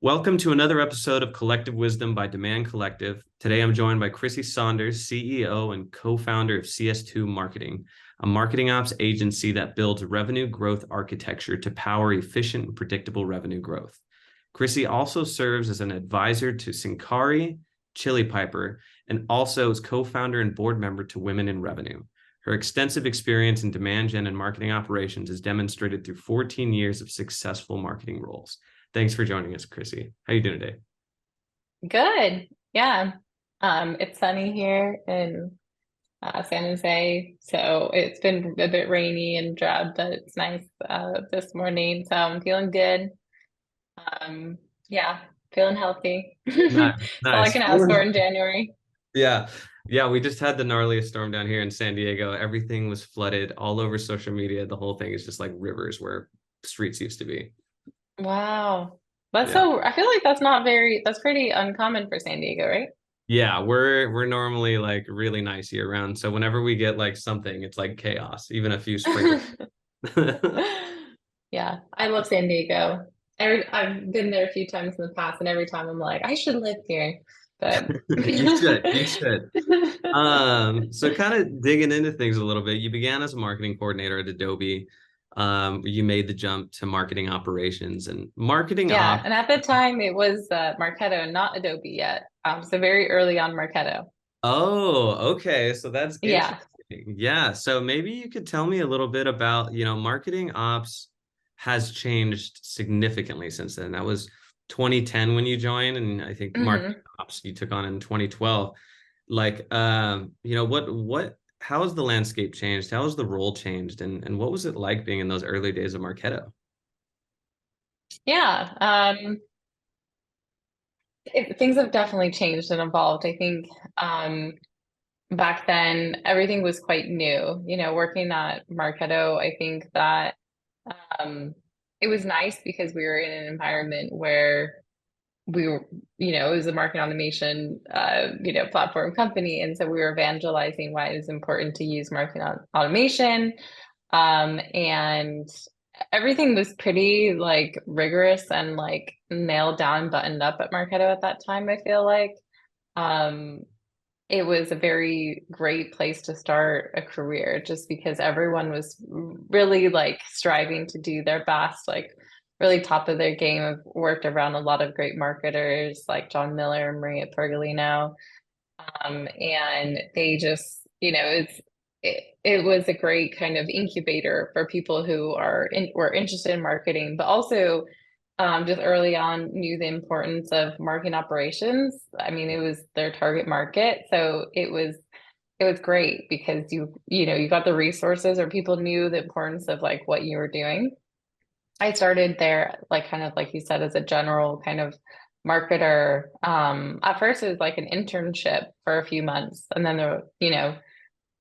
Welcome to another episode of Collective Wisdom by Demand Collective. Today I'm joined by Crissy Saunders, CEO and co-founder of CS2 Marketing, a marketing ops agency that builds revenue growth architecture to power efficient and predictable revenue growth. Crissy also serves as an advisor to Syncari, Chili Piper, and also is co-founder and board member to Women in Revenue. Her extensive experience in demand gen and marketing operations is demonstrated through 14 years of successful marketing roles. Thanks for joining us, Crissy. How are you doing today? Good. Yeah. It's sunny here in San Jose, so it's been a bit rainy and drab, but it's nice this morning. So I'm feeling good. Um, yeah, feeling healthy. Nice, That's all I nice. can ask for in January. Yeah. Yeah, we just had the gnarliest storm down here in San Diego. Everything was flooded all over social media. The whole thing is just like rivers where streets used to be. Wow. That's Yeah. so, I feel like that's pretty uncommon for San Diego, right? Yeah, we're normally like really nice year round. So whenever we get like something, it's like chaos, even a few sprinkles. Yeah, I love San Diego. I've been there a few times in the past, and every time I'm like, I should live here. But You should, you should. So kind of digging into things a little bit, you began as a marketing coordinator at Adobe. You made the jump to marketing operations and marketing yeah, ops. and at the time it was Marketo, not Adobe yet. So very early on Marketo. Oh, okay. So that's interesting. Yeah, Yeah. So maybe you could tell me a little bit about, marketing ops has changed significantly since then. That was 2010 when you joined, and I think marketing hmm ops you took on in 2012. Like, how has the landscape changed? How has the role changed? And what was it like being in those early days of Marketo? yeah. Things have definitely changed and evolved. I think back then everything was quite new. Working at Marketo, I think that um, it was nice because we were in an environment where we were, it was a market automation, platform company. And so we were evangelizing why it is important to use marketing automation. And everything was pretty like rigorous and like nailed down, buttoned up at Marketo at that time, I feel like. Um, it was a very great place to start a career just because everyone was really like striving to do their best, like really top of their game. I've worked around a lot of great marketers like John Miller and Maria Pergolino. And they just, it was a great kind of incubator for people who were interested in marketing, but also just early on knew the importance of marketing operations. I mean, it was their target market. So it was great because you got the resources or people knew the importance of like what you were doing. I started there like kind of like you said as a general kind of marketer. At first it was like an internship for a few months and then I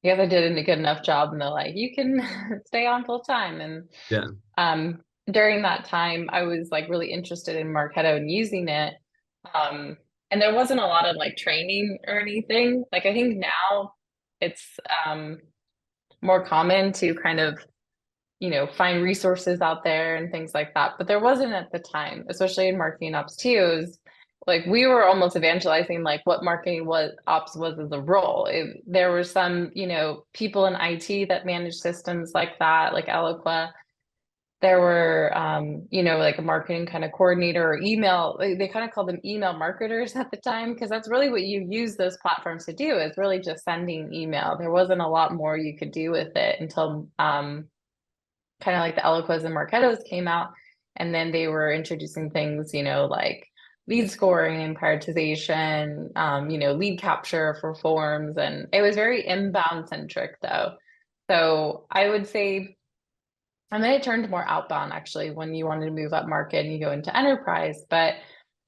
guess I did a good enough job and they're like, you can stay on full time. And Yeah. um, during that time, I was like really interested in Marketo and using it. Um, and there wasn't a lot of like training or anything. Like I think now it's more common to kind of, find resources out there and things like that. But there wasn't at the time, especially in marketing ops too. It was like we were almost evangelizing like what marketing was ops was as a role. There were some, people in IT that managed systems like that, like Eloqua. There were, like a marketing kind of coordinator or email. They kind of called them email marketers at the time because that's really what you use those platforms to do is really just sending email. There wasn't a lot more you could do with it until kind of like the Eloquas and Marketos came out. And then they were introducing things, like lead scoring and prioritization, lead capture for forms. And it was very inbound centric though. So I would say, and then it turned more outbound actually when you wanted to move up market and you go into enterprise. But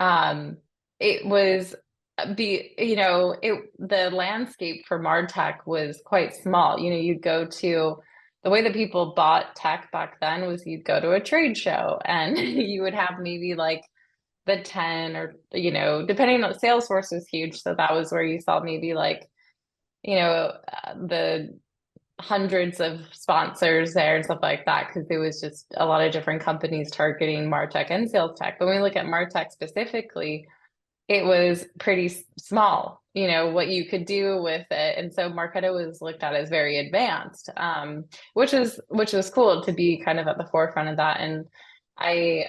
um, it was the landscape for MarTech was quite small. You'd go to the way that people bought tech back then was you'd go to a trade show and you would have maybe like the 10 or, depending on Salesforce was huge. So that was where you saw maybe like, the hundreds of sponsors there and stuff like that, because it was just a lot of different companies targeting MarTech and sales tech. But when we look at MarTech specifically, it was pretty small, what you could do with it. And so Marketo was looked at as very advanced, which was cool to be kind of at the forefront of that. And I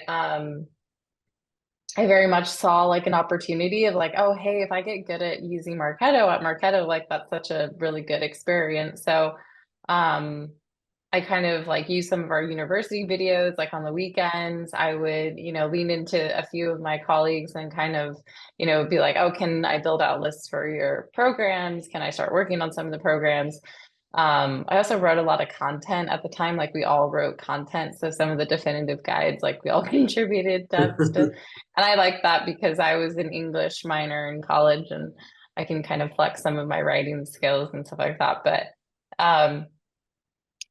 very much saw like an opportunity of like, oh, hey, if I get good at using Marketo at Marketo, like that's such a really good experience. So um, I kind of like use some of our university videos, like on the weekends. I would, lean into a few of my colleagues and kind of, be like, oh, can I build out lists for your programs? Can I start working on some of the programs? I also wrote a lot of content at the time, like we all wrote content. So some of the definitive guides, like we all contributed to, and I like that because I was an English minor in college and I can kind of flex some of my writing skills and stuff like that. But um,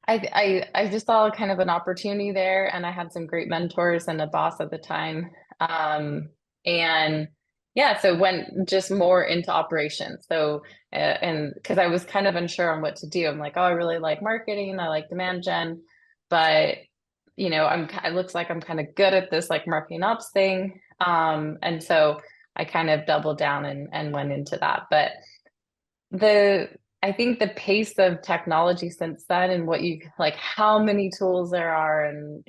I just saw kind of an opportunity there, and I had some great mentors and a boss at the time. And yeah, so went just more into operations. So and because I was kind of unsure on what to do. I'm like, oh, I really like marketing, I like demand gen, but it looks like I'm kind of good at this like marketing ops thing. And so I kind of doubled down and went into that. But the I think the pace of technology since then and what you like how many tools there are and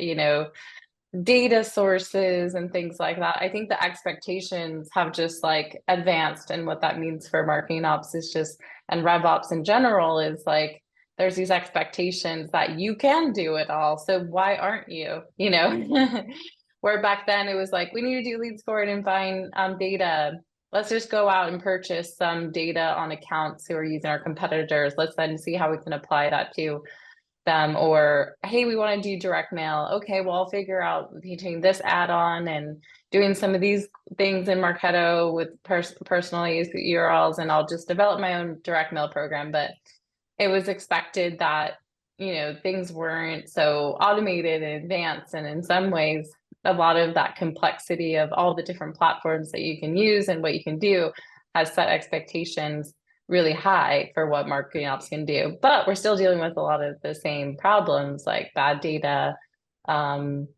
data sources and things like that. I think the expectations have just like advanced, and what that means for marketing ops is just, and rev ops in general, is like there's these expectations that you can do it all. So why aren't you? Where back then it was like, we need to do lead scoring and find data. Let's just go out and purchase some data on accounts who are using our competitors. Let's then see how we can apply that to them. Or, hey, we want to do direct mail. Okay, well, I'll figure out between this add-on and doing some of these things in Marketo with personal use URLs, and I'll just develop my own direct mail program. But it was expected that, things weren't so automated and advanced. And in some ways, a lot of that complexity of all the different platforms that you can use and what you can do has set expectations really high for what marketing ops can do. But we're still dealing with a lot of the same problems like bad data, band-aids,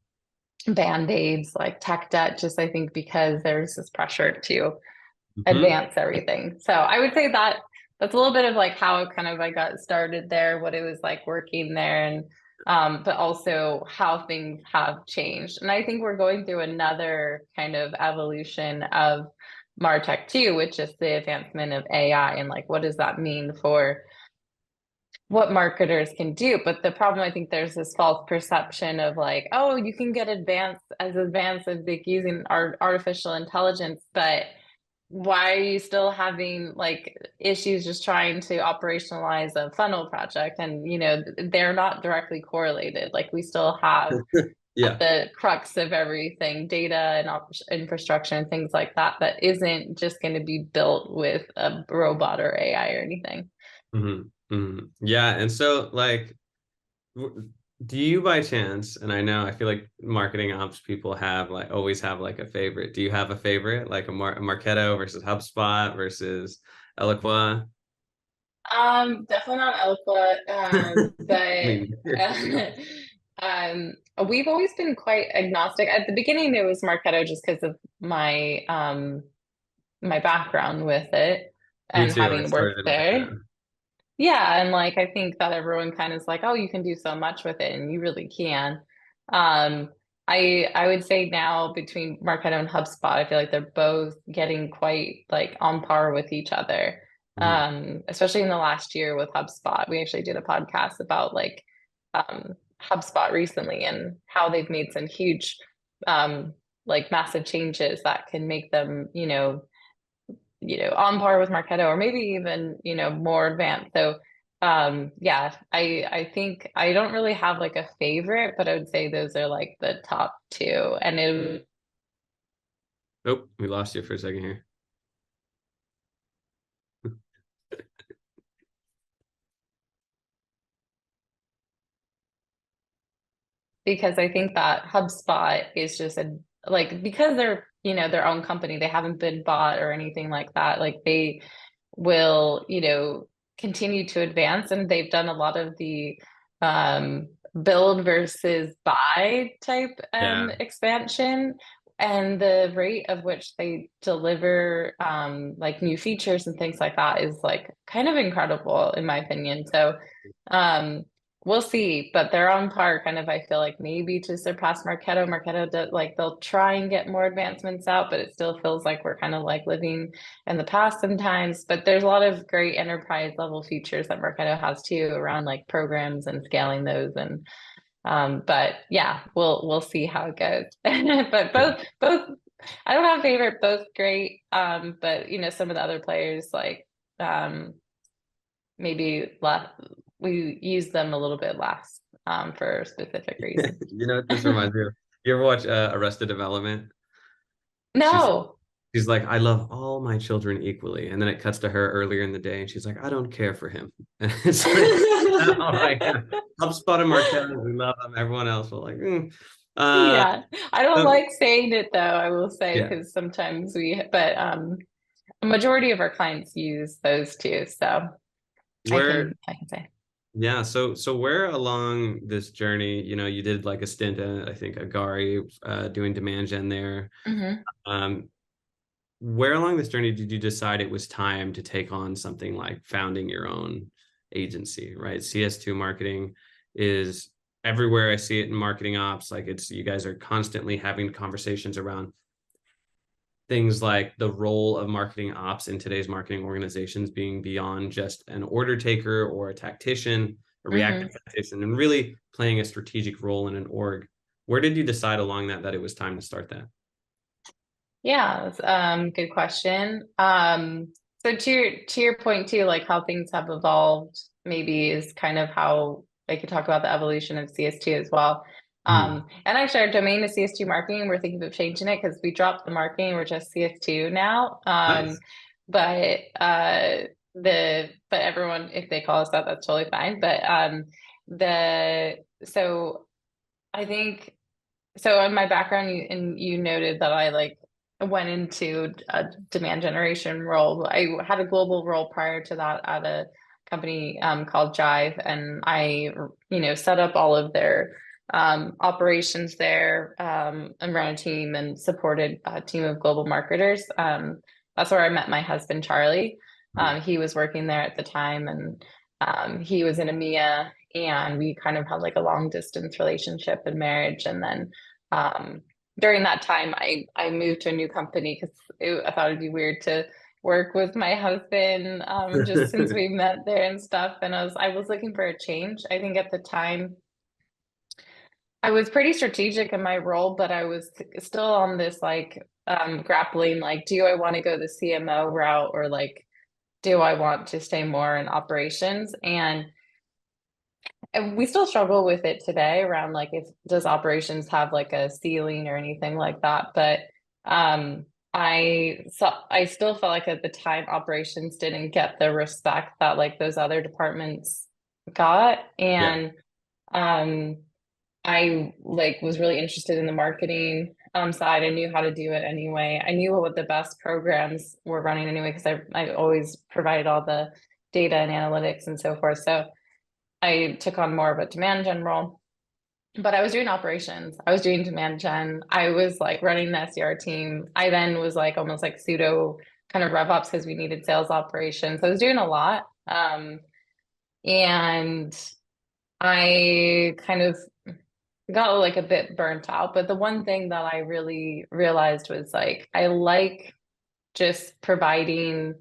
like tech debt, just I think because there's this pressure to advance everything. So I would say that that's a little bit of like how kind of I got started there, what it was like working there, and but also how things have changed. And I think we're going through another kind of evolution of MarTech too, which is the advancement of AI and like what does that mean for what marketers can do. But the problem, I think there's this false perception of like, oh, you can get advanced as like using artificial intelligence, but why are you still having like issues just trying to operationalize a funnel project? And they're not directly correlated. Like we still have Yeah. the crux of everything, data and infrastructure and things like that, that isn't just going to be built with a robot or AI or anything. Yeah. And so like, do you by chance, and I feel like marketing ops people have like always have like a favorite. Do you have a favorite, like a Marketo versus HubSpot versus Eloqua? Definitely not Eloqua, but we've always been quite agnostic. At the beginning, it was Marketo just because of my background with it Me and too. I having worked started in there. Marketo. Yeah, and like I think that everyone kind of is like, oh, you can do so much with it, and you really can. Um, I would say now between Marketo and HubSpot, I feel like they're both getting quite like on par with each other. Mhm. Especially in the last year with HubSpot. We actually did a podcast about like HubSpot recently and how they've made some huge like massive changes that can make them, on par with Marketo or maybe even, more advanced. So yeah, I think I don't really have like a favorite, but I would say those are like the top two. And it Oh, we lost you for a second here. because I think that HubSpot is just a like because they're, their own company, they haven't been bought or anything like that. Like they will, continue to advance, and they've done a lot of the um, build versus buy type Yeah. expansion. And the rate of which they deliver like new features and things like that is like kind of incredible in my opinion. So um, we'll see, but they're on par kind of, I feel like maybe to surpass Marketo. Marketo does, like they'll try and get more advancements out, but it still feels like we're kind of like living in the past sometimes. But there's a lot of great enterprise level features that Marketo has too around like programs and scaling those. And but yeah, we'll see how it goes. But both I don't have a favorite, both great. But you know, some of the other players like maybe less, we use them a little bit less for specific reasons. You know what this reminds me of? You ever watch Arrested Development? She's No. she's like, I love all my children equally. And then it cuts to her earlier in the day and she's like, I don't care for him. And it's like, all right, HubSpot and Marketo, we love them. Everyone else will like, Uh, Yeah, I don't so, like saying it though, I will say, yeah. because sometimes but a majority of our clients use those too, so Where, I can say. yeah. So where along this journey, you know, you did like a stint at, I think, Agari, doing demand gen there. Hmm. Um, where along this journey did you decide it was time to take on something like founding your own agency, right? CS2 marketing is everywhere. I see it in marketing ops. Like it's, you guys are constantly having conversations around things like the role of marketing ops in today's marketing organizations being beyond just an order taker or a tactician, a reactive Hmm. tactician, and really playing a strategic role in an org. Where did you decide along that it was time to start that? Yeah, that's, good question. So to your point too, like how things have evolved, maybe is kind of how I could talk about the evolution of CS2 as well. Hmm. And actually, our domain is CS2 Marketing. We're thinking of changing it because we dropped the marketing. We're just CS2 now. Nice. But but everyone, if they call us that, that's totally fine. But the so I think. So in my background, you noted that I like went into a demand generation role. I had a global role prior to that at a company called Jive, and I, you know, set up all of their operations there and ran a team and supported a team of global marketers. That's where I met my husband, Charlie. He was working there at the time, and he was in EMEA, and we kind of had like a long distance relationship and marriage. And then um, during that time, I moved to a new company because I thought it'd be weird to work with my husband just since we met there and stuff. And I was looking for a change. I think at the time I was pretty strategic in my role, but I was still on this like grappling like, do I want to go the CMO route, or like do I want to stay more in operations? And we still struggle with it today around like, if does operations have like a ceiling or anything like that. But I still felt like at the time operations didn't get the respect that like those other departments got. Yeah. And um I like was really interested in the marketing side. I knew how to do it anyway. I knew what the best programs were running anyway, because I always provided all the data and analytics and so forth. So I took on more of a demand gen role, but I was doing operations. I was doing demand gen. I was like running the SDR team. I then was like almost like pseudo kind of rev ops because we needed sales operations. So I was doing a lot. And I kind of got like a bit burnt out. But the one thing that I really realized was like, I like just providing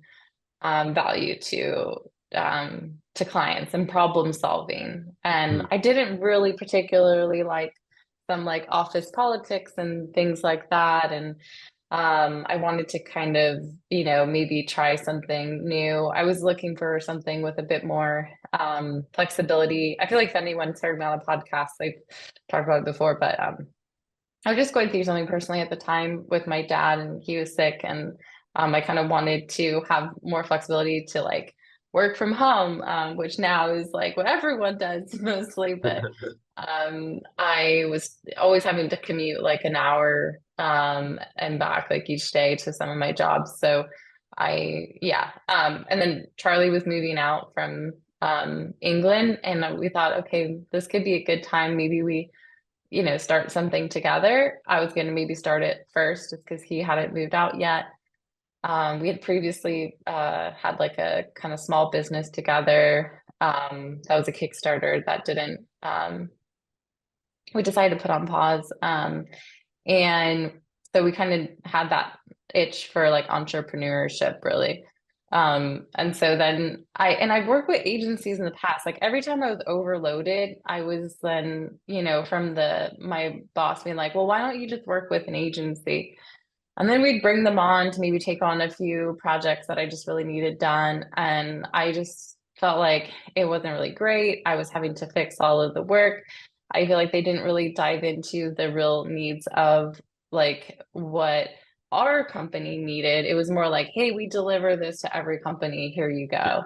value to clients and problem solving. And Hmm. I didn't really particularly like some like office politics and things like that. And I wanted to kind of, you know, maybe try something new. I was looking for something with a bit more flexibility. I feel like if anyone's heard me on a podcast, they've talked about it before, but I was just going through something personally at the time with my dad, and he was sick, and I kind of wanted to have more flexibility to like work from home, which now is like what everyone does mostly. But I was always having to commute like an hour and back like each day to some of my jobs. So And then Charlie was moving out from England, and we thought, okay, this could be a good time. Maybe we, start something together. I was going to maybe start it first just because he hadn't moved out yet. We had previously had like a kind of small business together. That was a Kickstarter that didn't, we decided to put on pause. And so we kind of had that itch for like entrepreneurship, really. And so then I've worked with agencies in the past. Like every time I was overloaded, I was then, from my boss being like, well, why don't you just work with an agency? And then we'd bring them on to maybe take on a few projects that I just really needed done. And I just felt like it wasn't really great. I was having to fix all of the work. I feel like they didn't really dive into the real needs of like what our company needed. It was more like, hey, we deliver this to every company. Here you go.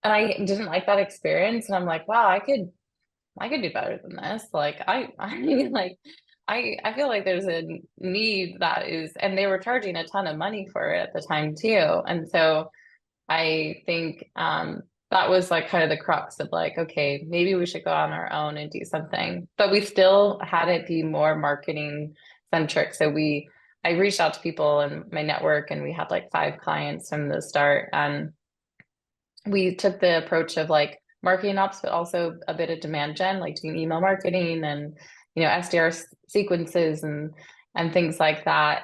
And I didn't like that experience. And I'm like, wow, I could do better than this. Like I mean, like I feel like there's a need that is, and they were charging a ton of money for it at the time too. And so I think that was like kind of the crux of like, okay, maybe we should go on our own and do something. But we still had it be more marketing centric. So I reached out to people in my network, and we had like 5 clients from the start. And we took the approach of like marketing ops, but also a bit of demand gen, like doing email marketing and, SDR sequences and things like that.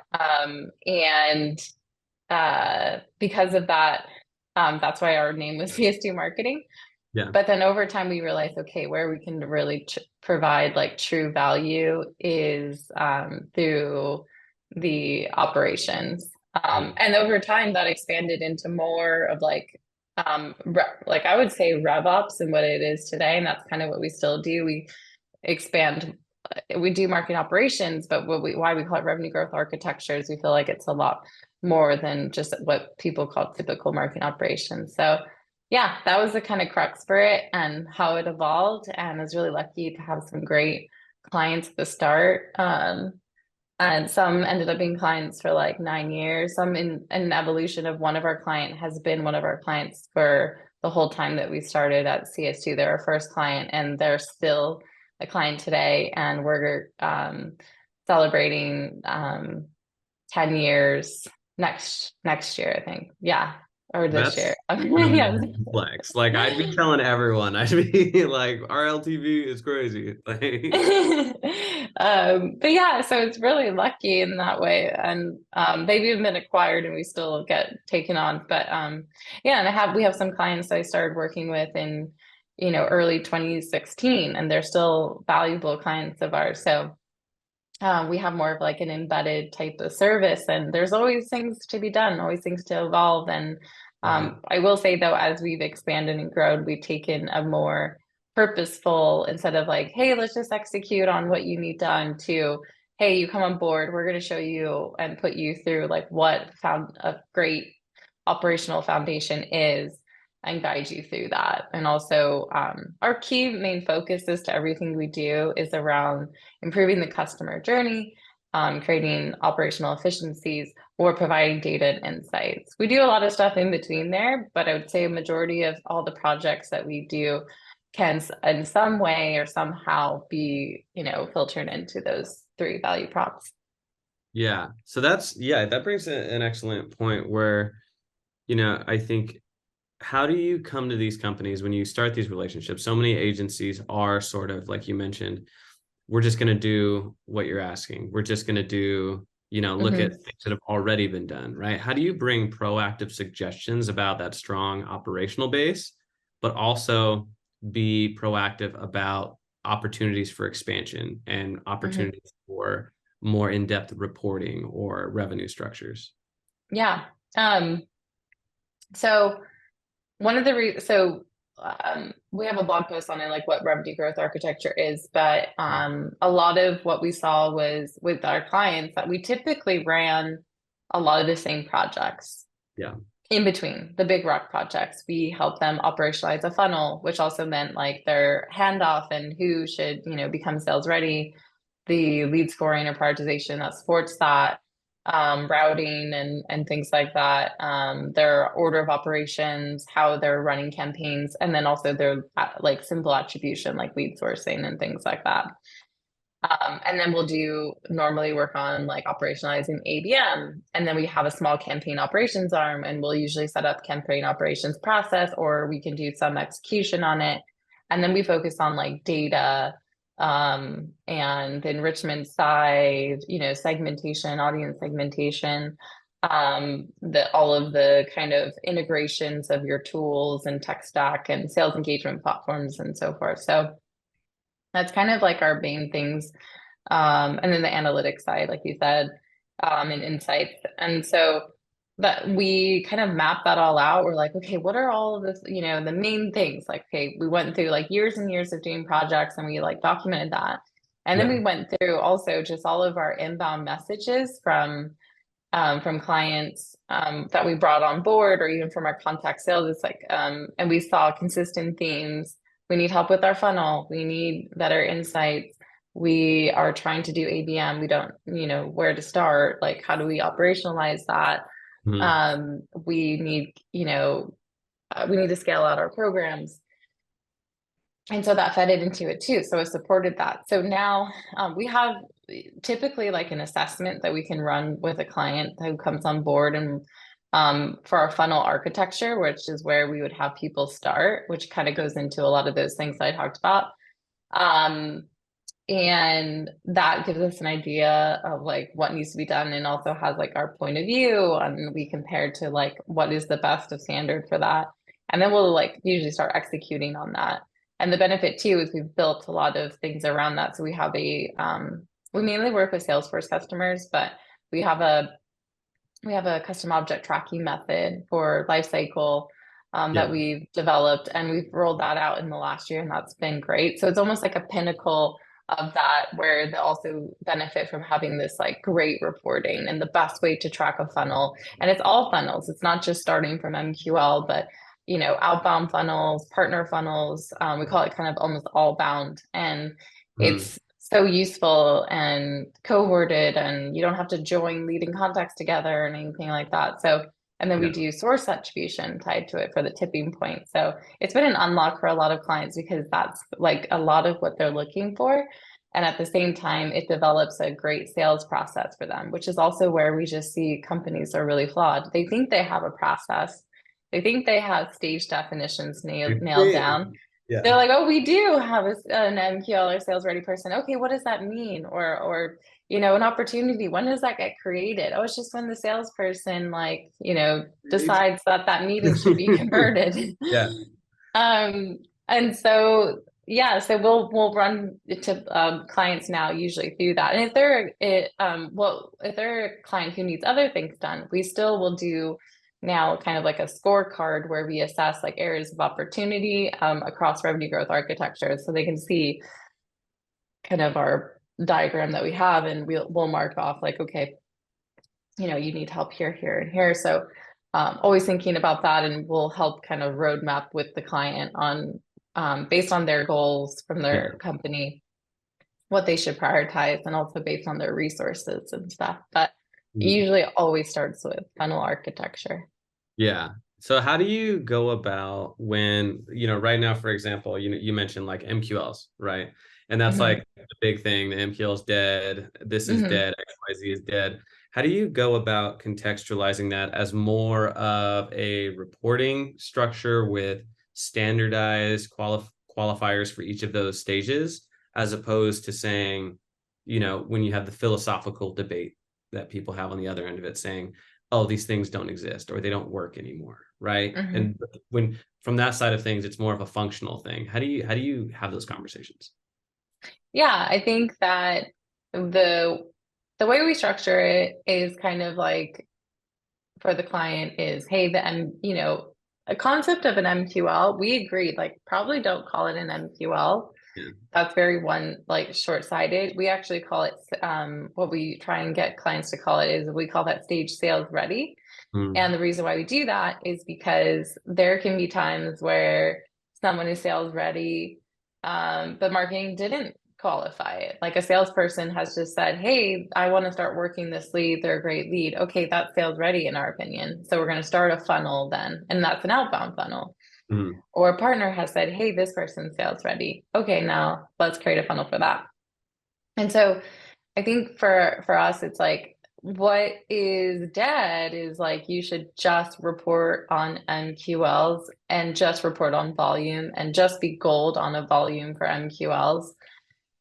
Because of that, that's why our name was CS2 Marketing. Yeah. But then over time, we realized, okay, where we can really provide like true value is through the operations. And over time, that expanded into more of like I would say RevOps and what it is today. And that's kind of what we still do. We expand, we do marketing operations, but why we call it revenue growth architecture is we feel like it's a lot more than just what people call typical marketing operations. So yeah, that was the kind of crux for it and how it evolved. And I was really lucky to have some great clients at the start. And some ended up being clients for like 9 years. Some in an evolution of one of our client has been one of our clients for the whole time that we started at CS2. They're our first client, and they're still a client today. And we're celebrating 10 years next year, I think. Yeah. Or this year. Yeah. Flex. Like I'd be telling everyone, I'd be like, our LTV is crazy. But yeah, so it's really lucky in that way. And they've even been acquired and we still get taken on. But yeah, and we have some clients I started working with in, early 2016, and they're still valuable clients of ours. So we have more of like an embedded type of service, and there's always things to be done, always things to evolve. And I will say though, as we've expanded and grown, we've taken a more purposeful, instead of like, hey, let's just execute on what you need done, to, hey, you come on board, we're going to show you and put you through like what found a great operational foundation is and guide you through that. And also our key main focus is to everything we do is around improving the customer journey, creating operational efficiencies, or providing data and insights. We do a lot of stuff in between there, but I would say a majority of all the projects that we do can in some way or somehow be, filtered into those 3 value props. Yeah. So that brings an excellent point where, I think, how do you come to these companies when you start these relationships? So many agencies are sort of, like you mentioned, we're just going to do what you're asking. We're just going to do, look at things that have already been done, right? How do you bring proactive suggestions about that strong operational base, but also be proactive about opportunities for expansion and opportunities for more in-depth reporting or revenue structures? Yeah. So one of the we have a blog post on it, like what revenue growth architecture is, but a lot of what we saw was with our clients that we typically ran a lot of the same projects. Yeah. In between the big rock projects, we help them operationalize a funnel, which also meant like their handoff and who should, become sales ready, the lead scoring or prioritization that supports that. routing and things like that, their order of operations, how they're running campaigns, and then also their like simple attribution, like lead sourcing and things like that. And then we'll normally work on like operationalizing ABM. And then we have a small campaign operations arm, and we'll usually set up campaign operations process, or we can do some execution on it. And then we focus on like data, and the enrichment side, segmentation, audience segmentation, all of the kind of integrations of your tools and tech stack and sales engagement platforms and so forth. So that's kind of like our main things. And then the analytics side, like you said, and insights. And so that we kind of map that all out. We're like, okay, what are all of this, the main things? Like, okay, we went through like years and years of doing projects, and we like documented that. And then we went through also just all of our inbound messages from clients that we brought on board, or even from our contact sales. It's like, and we saw consistent themes. We need help with our funnel. We need better insights. We are trying to do ABM. We don't, where to start. Like, how do we operationalize that? We need, we need to scale out our programs. And so that fed it into it too. So it supported that. So now we have typically like an assessment that we can run with a client who comes on board, and for our funnel architecture, which is where we would have people start, which kind of goes into a lot of those things I talked about. And that gives us an idea of like what needs to be done, and also has like our point of view, and we compare to like what is the best of standard for that. And then we'll like usually start executing on that. And the benefit too is we've built a lot of things around that. So we have we mainly work with Salesforce customers, but we have a custom object tracking method for lifecycle that we've developed, and we've rolled that out in the last year, and that's been great. So it's almost like a pinnacle of that, where they also benefit from having this like great reporting and the best way to track a funnel. And it's all funnels. It's not just starting from MQL, but outbound funnels, partner funnels. We call it kind of almost all bound, and it's so useful and cohorted, and you don't have to join leading contacts together and anything like that. So, and then we do source attribution tied to it for the tipping point. So it's been an unlock for a lot of clients, because that's like a lot of what they're looking for. And at the same time, it develops a great sales process for them, which is also where we just see companies are really flawed. They think they have a process. They think they have stage definitions nailed down. Yeah. They're like, oh, we do have an MQL or sales ready person. Okay, what does that mean? Or an opportunity, when does that get created? Oh, it's just when the salesperson decides that meeting should be converted. And so we'll run to clients now usually through that. And if they're if they're a client who needs other things done, we still will do now kind of like a scorecard where we assess like areas of opportunity across revenue growth architecture, so they can see kind of our diagram that we have, and we'll mark off like, okay, you need help here, here, and here. So always thinking about that, and we'll help kind of roadmap with the client on based on their goals from their company, what they should prioritize, and also based on their resources and stuff. But it usually always starts with funnel architecture. Yeah. So how do you go about when, right now, for example, you mentioned like MQLs, right? And that's like the big thing. The MQL is dead. This is dead. XYZ is dead. How do you go about contextualizing that as more of a reporting structure with standardized qualifiers for each of those stages, as opposed to saying, when you have the philosophical debate that people have on the other end of it, saying, oh, these things don't exist or they don't work anymore, right? And when from that side of things, it's more of a functional thing. How do you have those conversations? Yeah, I think that the way we structure it is kind of like, for the client is, hey, a concept of an MQL, we agreed, like, probably don't call it an MQL. That's very short-sighted. We actually call it, what we try and get clients to call it is, we call that stage sales ready. And the reason why we do that is because there can be times where someone is sales ready, but marketing didn't qualify it. Like a salesperson has just said, hey, I want to start working this lead. They're a great lead. Okay, that's sales ready in our opinion. So we're going to start a funnel then. And that's an outbound funnel. Mhm. Or a partner has said, hey, this person's sales ready. Okay, now let's create a funnel for that. And so I think for us, it's like what is dead is like you should just report on MQLs and just report on volume and just be gold on a volume for MQLs.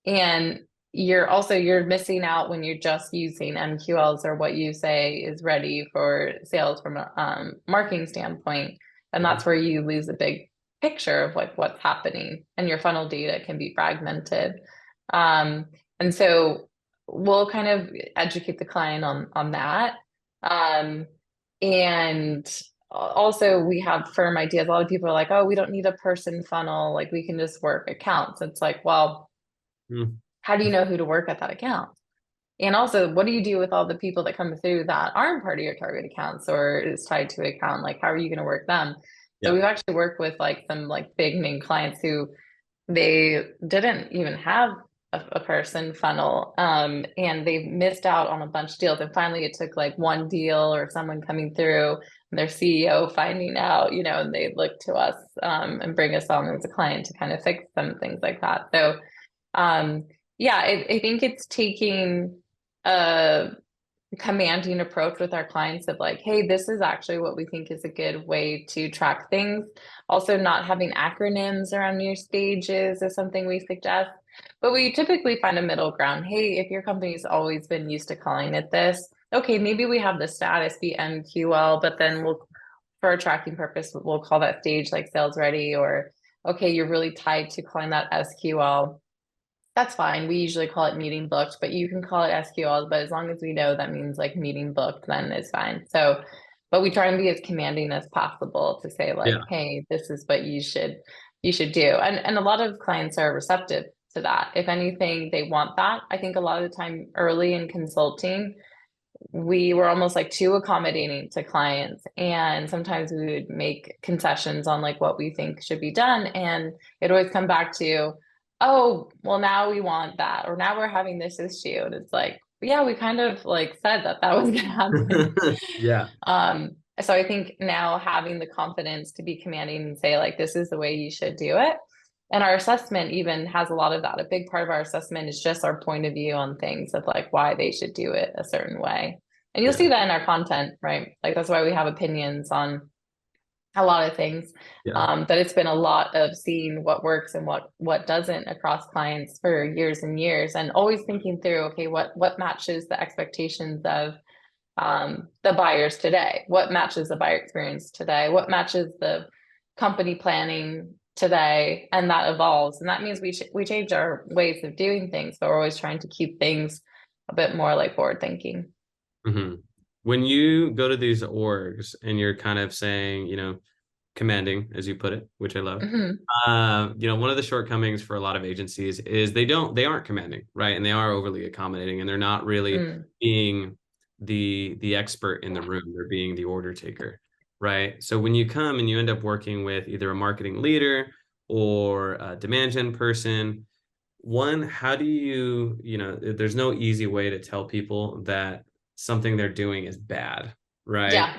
And you're missing out when you're just using MQLs or what you say is ready for sales from a marketing standpoint. And that's where you lose a big picture of like what's happening, and your funnel data can be fragmented. And so we'll kind of educate the client on that. And also we have firm ideas. A lot of people are like, oh, we don't need a person funnel. Like we can just work accounts. It's like, well, how do you know who to work at that account? And also, what do you do with all the people that come through that aren't part of your target accounts or is tied to an account? Like, how are you going to work them? So we've actually worked with like some like big name clients who they didn't even have a person funnel, and they missed out on a bunch of deals. And finally, it took like one deal or someone coming through and their CEO finding out, and they look to us and bring us on as a client to kind of fix some things like that. So yeah, I think it's taking a commanding approach with our clients of like, hey, this is actually what we think is a good way to track things. Also, not having acronyms around your stages is something we suggest. But we typically find a middle ground. Hey, if your company's always been used to calling it this, okay, maybe we have the status be MQL, but then for a tracking purpose, we'll call that stage like sales ready, or okay, you're really tied to calling that SQL. That's fine. We usually call it meeting booked, but you can call it SQL, but as long as we know that means like meeting booked, then it's fine. So, but we try and be as commanding as possible to say like, hey, this is what you should do. And a lot of clients are receptive to that. If anything, they want that. I think a lot of the time early in consulting, we were almost like too accommodating to clients. And sometimes we would make concessions on like what we think should be done. And it always come back to, oh, well, now we want that, or now we're having this issue. And it's like, yeah, we kind of like said that was going to happen. So I think now having the confidence to be commanding and say like, this is the way you should do it. And our assessment even has a lot of that. A big part of our assessment is just our point of view on things of like why they should do it a certain way. And you'll see that in our content, right? Like that's why we have opinions on a lot of things. But it's been a lot of seeing what works and what doesn't across clients for years and years, and always thinking through, okay, what matches the expectations of the buyers today? What matches the buyer experience today? What matches the company planning today? And that evolves. And that means we change our ways of doing things, but we're always trying to keep things a bit more like forward thinking. When you go to these orgs and you're kind of saying, commanding, as you put it, which I love, one of the shortcomings for a lot of agencies is they aren't commanding, right? And they are overly accommodating, and they're not really being the expert in the room. They're being the order taker, right? So when you come and you end up working with either a marketing leader or a demand gen person, one, how do you, there's no easy way to tell people that something they're doing is bad, right? Yeah.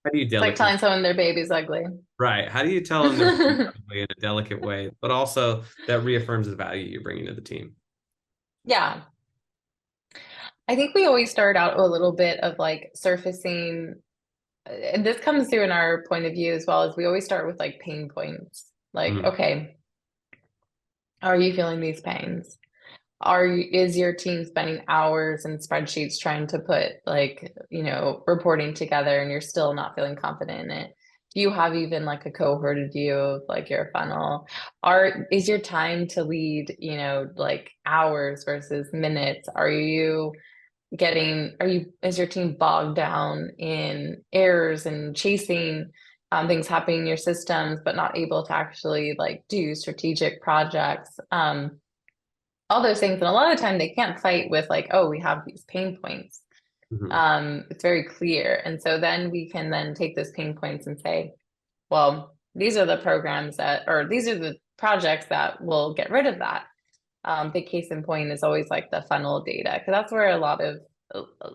How do you delegate? It's like telling someone their baby's ugly. Right. How do you tell them they're ugly in a delicate way, but also that reaffirms the value you're bringing to the team? Yeah. I think we always start out a little bit of like surfacing, and this comes through in our point of view as well, as we always start with like pain points. Like, okay, are you feeling these pains? Is your team spending hours in spreadsheets trying to put like, reporting together and you're still not feeling confident in it? Do you have even like a cohorted view of like your funnel? Is your time to lead, like hours versus minutes? Is your team bogged down in errors and chasing things happening in your systems, but not able to actually like do strategic projects? All those things. And a lot of the time they can't fight with like, oh, we have these pain points. It's very clear. And so then we can then take those pain points and say, well, these are the programs these are the projects that will get rid of that. big case in point is always like the funnel data, because that's where a lot of,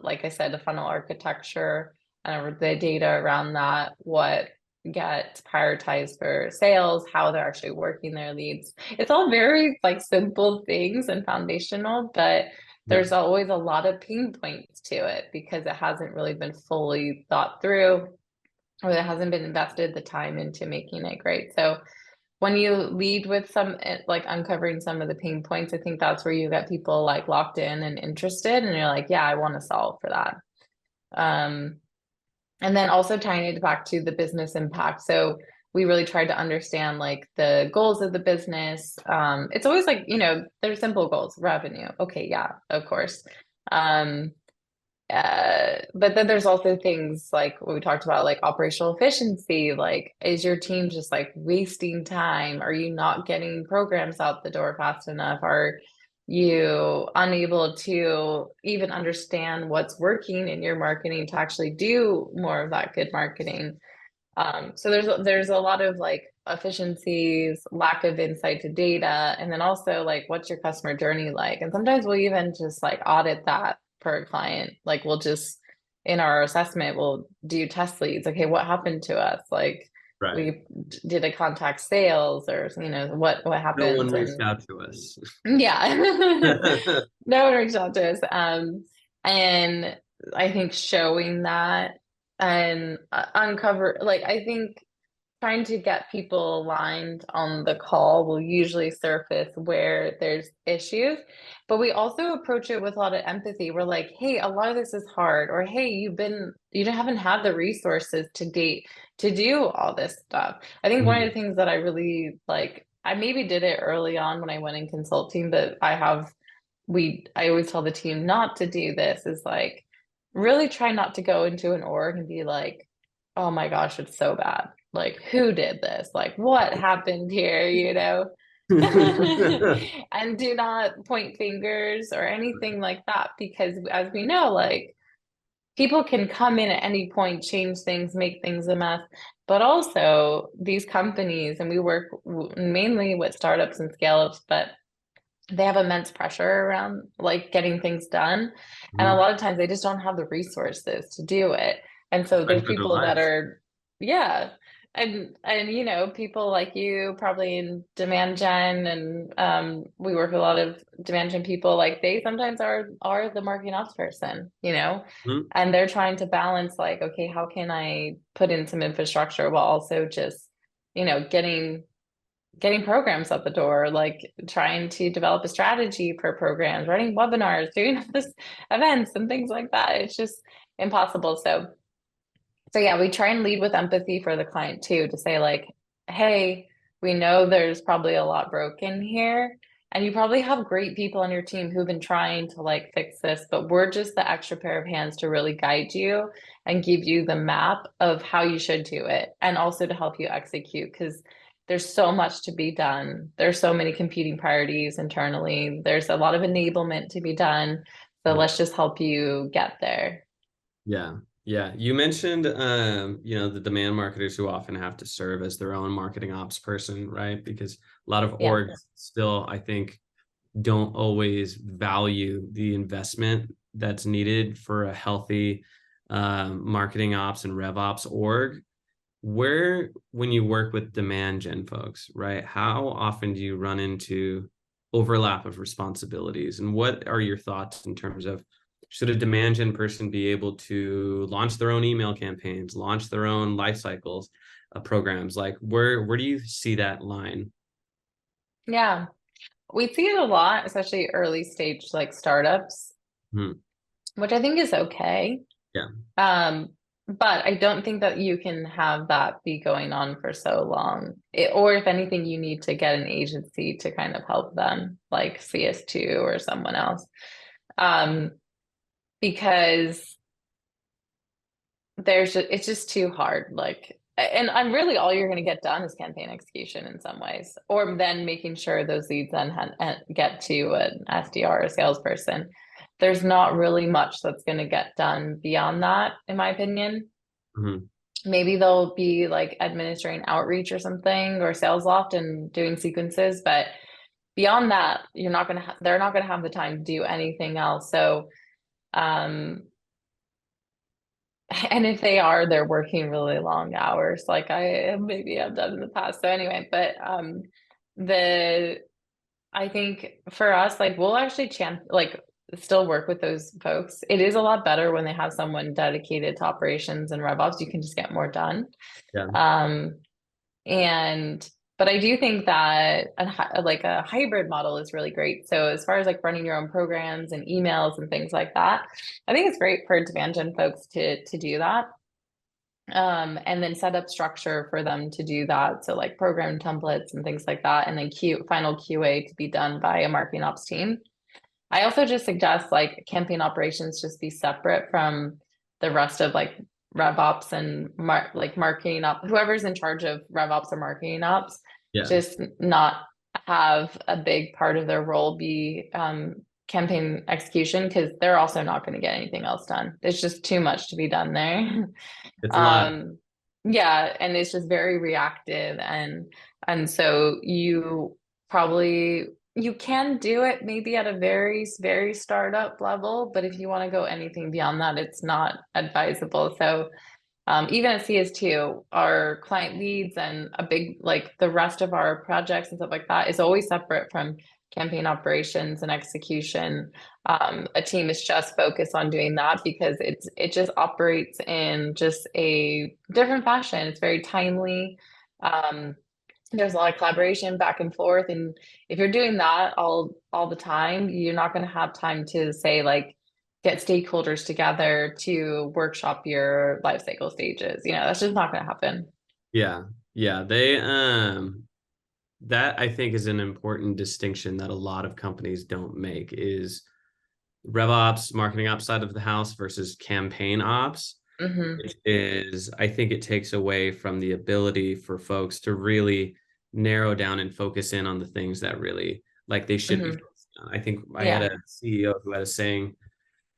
like I said, the funnel architecture and the data around that, what gets prioritized for sales, how they're actually working their leads. It's all very like simple things and foundational, but Yeah. there's always a lot of pain points to it because it hasn't really been fully thought through, or it hasn't been invested the time into making it great. So when you lead with some like uncovering some of the pain points, I think that's where you get people like locked in and interested, and you're like, yeah, I want to solve for that. And then also tying it back to the business impact. So we really tried to understand like the goals of the business. It's always like, there's simple goals, revenue. Okay, yeah, of course. Um, but then there's also things like what we talked about, like operational efficiency. Like, is your team just like wasting time? Are you not getting programs out the door fast enough? Are you unable to even understand what's working in your marketing to actually do more of that good marketing? So there's a lot of like efficiencies, lack of insight to data, and then also like what's your customer journey like? And sometimes we'll even just like audit that per client. Like we'll just in our assessment we'll do test leads. Okay, what happened to us? Like Right. we did a contact sales, or what No one happens. reached And out to us. yeah, no one reached out to us. And I think showing that and uncover, like, I think trying to get people aligned on the call will usually surface where there's issues, but we also approach it with a lot of empathy. We're like, hey, a lot of this is hard, or hey, you haven't had the resources to date to do all this stuff. I think one of the things that I really like, I maybe did it early on when I went in consulting, but I always tell the team not to do this, is like really try not to go into an org and be like, oh my gosh, it's so bad. Like, who did this? Like, what happened here? And do not point fingers or anything like that, because as we know, like, people can come in at any point, change things, make things a mess. But also, these companies, and we work mainly with startups and scale ups, but they have immense pressure around like getting things done. And a lot of times they just don't have the resources to do it. And so Fight there's for their people that lives. are, yeah. And people like you probably in demand gen, and we work with a lot of demand gen people, like they sometimes are the marketing ops person. Mhm. And they're trying to balance like, okay, how can I put in some infrastructure while also just, getting programs out the door, like trying to develop a strategy for programs, running webinars, doing this events and things like that. It's just impossible. So yeah, we try and lead with empathy for the client too, to say like, hey, we know there's probably a lot broken here, and you probably have great people on your team who've been trying to like fix this, but we're just the extra pair of hands to really guide you and give you the map of how you should do it, and also to help you execute, because there's so much to be done. There's so many competing priorities internally. There's a lot of enablement to be done. So Yeah. let's just help you get there. Yeah. Yeah. You mentioned, the demand marketers who often have to serve as their own marketing ops person, right? Because a lot of Yeah. orgs still, I think, don't always value the investment that's needed for a healthy marketing ops and rev ops org. When you work with demand gen folks, right? How often do you run into overlap of responsibilities? And what are your thoughts in terms of, should a demand gen person be able to launch their own email campaigns, launch their own life cycles programs? Like where do you see that line? Yeah. We see it a lot, especially early stage like startups, Hmm. which I think is okay. Yeah. Um, but I don't think that you can have that be going on for so long. Or if anything, you need to get an agency to kind of help them, like CS2 or someone else. Um, because it's just too hard. Like, and I'm really all you're going to get done is campaign execution in some ways, or then making sure those leads then get to an SDR or a salesperson. There's not really much that's going to get done beyond that, in my opinion. Mhm. Maybe they'll be like administering outreach or something, or sales loft and doing sequences, but beyond that, they're not gonna have the time to do anything else. So, and if they are, they're working really long hours, like maybe I've done in the past. So anyway, but the I think for us, like we'll actually still work with those folks. It is a lot better when they have someone dedicated to operations and RevOps. You can just get more done. Yeah. Um, and but I do think that like a hybrid model is really great. So as far as like running your own programs and emails and things like that, I think it's great for demand gen folks to do that. And then set up structure for them to do that. So like program templates and things like that, and then final QA to be done by a marketing ops team. I also just suggest like campaign operations just be separate from the rest of like rev ops and marketing up, whoever's in charge of rev ops or marketing ops, Yeah. just not have a big part of their role be campaign execution, because they're also not going to get anything else done. There's just too much to be done there. It's a lot. Yeah, and it's just very reactive, and so you can do it maybe at a very, very startup level, but if you want to go anything beyond that, it's not advisable. So even at CS2, our client leads and a big, like the rest of our projects and stuff like that is always separate from campaign operations and execution. A team is just focused on doing that because it just operates in just a different fashion. It's very timely. There's a lot of collaboration back and forth, and if you're doing that all the time, you're not going to have time to say like get stakeholders together to workshop your life cycle stages. That's just not going to happen. Yeah. Yeah. That I think is an important distinction that a lot of companies don't make is rev ops, marketing ops side of the house versus campaign ops. Mm-hmm. Which is, I think it takes away from the ability for folks to really narrow down and focus in on the things that really like they should be Mm-hmm. focused on. I think I had Yeah. a CEO who had a saying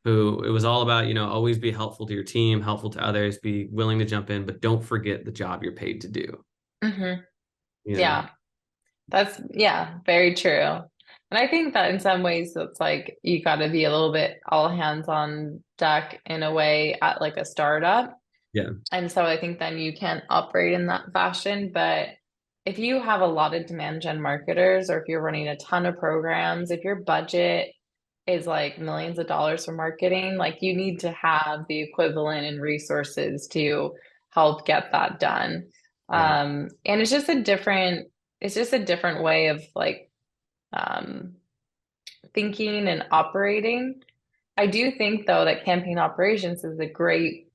who it was all about, always be helpful to your team, helpful to others, be willing to jump in, but don't forget the job you're paid to do. Mm-hmm. You know, Yeah. Yeah, very true. And I think that in some ways it's like you got to be a little bit all hands on deck in a way at like a startup. yeah, And so I think then you can operate in that fashion. But if you have a lot of demand gen marketers, or if you're running a ton of programs, if your budget is like millions of dollars for marketing, like you need to have the equivalent in resources to help get that done. yeah, And it's just a different way of like um, thinking and operating. I do think though that campaign operations is a great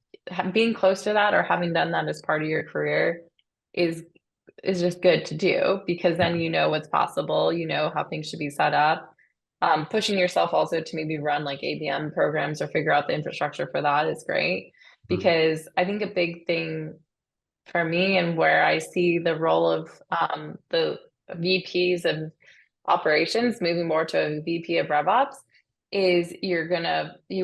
being close to that or having done that as part of your career is is just good to do, because yeah. then you know what's possible, you know how things should be set up. Pushing yourself also to maybe run like ABM programs or figure out the infrastructure for that is great, Mhm. because I think a big thing for me and where I see the role of the VPs of operations moving more to a VP of RevOps is you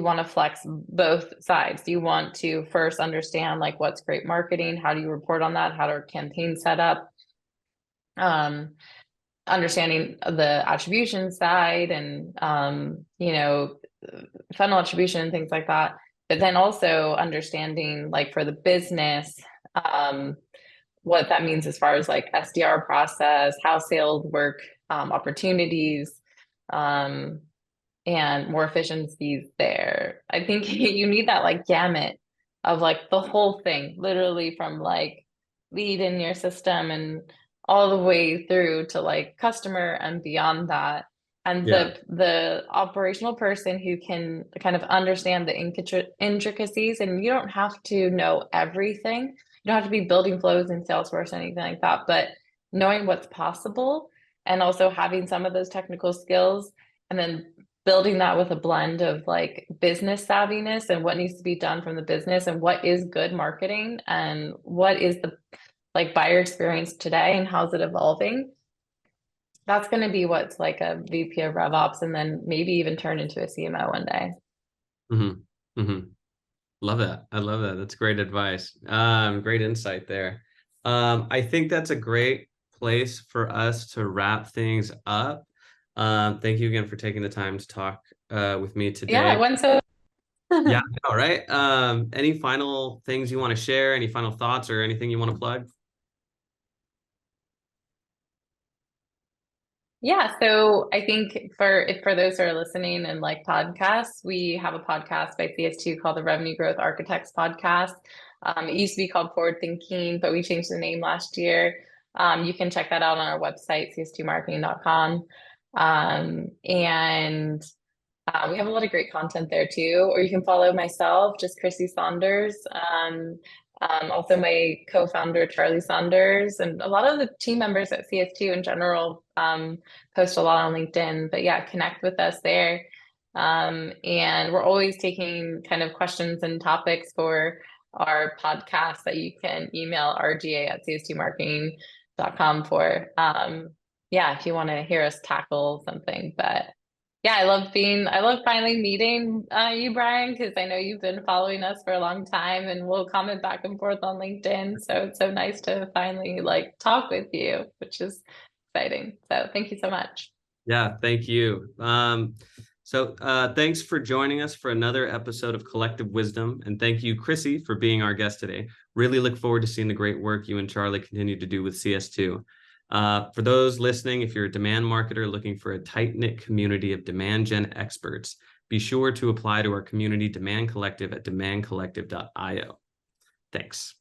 want to flex both sides. You want to first understand like what's great marketing, how do you report on that, how do campaigns set up, um, understanding the attribution side and funnel attribution and things like that. But then also understanding like for the business, um, what that means as far as like SDR process, how sales work, opportunities, um, and more efficiencies there. I think you need that like gamut of like the whole thing, literally from like lead in your system and all the way through to like customer and beyond that. And Yeah, the operational person who can kind of understand the intricacies, and you don't have to know everything. You don't have to be building flows in Salesforce or anything like that, but knowing what's possible and also having some of those technical skills, and then building that with a blend of like business savviness and what needs to be done from the business and what is good marketing and what is the like buyer experience today and how's it evolving. That's going to be what's like a VP of RevOps, and then maybe even turn into a CMO one day. mm-hmm. Mm-hmm. Love that. I love that. That's great advice. Great insight there. I think that's a great place for us to wrap things up. Thank you again for taking the time to talk with me Yeah, today. it went so. Yeah, all right. Any final things you want to share? Any final thoughts or anything you want to plug? Yeah, so I think for those who are listening and like podcasts, we have a podcast by CS2 called the Revenue Growth Architects Podcast. It used to be called Forward Thinking, but we changed the name last year. You can check that out on our website, cs2marketing.com. And we have a lot of great content there too. Or you can follow myself, just Crissy Saunders. Also my co-founder, Charlie Saunders, and a lot of the team members at CS2 in general post a lot on LinkedIn. But yeah, connect with us there. And we're always taking kind of questions and topics for our podcast that you can email rga@cs2marketing.com for. Yeah, if you want to hear us tackle something. But yeah, I love finally meeting you, Brian, because I know you've been following us for a long time and we'll comment back and forth on LinkedIn. So it's so nice to finally like talk with you, which is exciting. So thank you so much. Yeah, thank you. Thanks for joining us for another episode of Collective Wisdom. And thank you, Crissy, for being our guest today. Really look forward to seeing the great work you and Charlie continue to do with CS2. For those listening, if you're a demand marketer looking for a tight-knit community of demand gen experts, be sure to apply to our community Demand Collective at demandcollective.io. Thanks.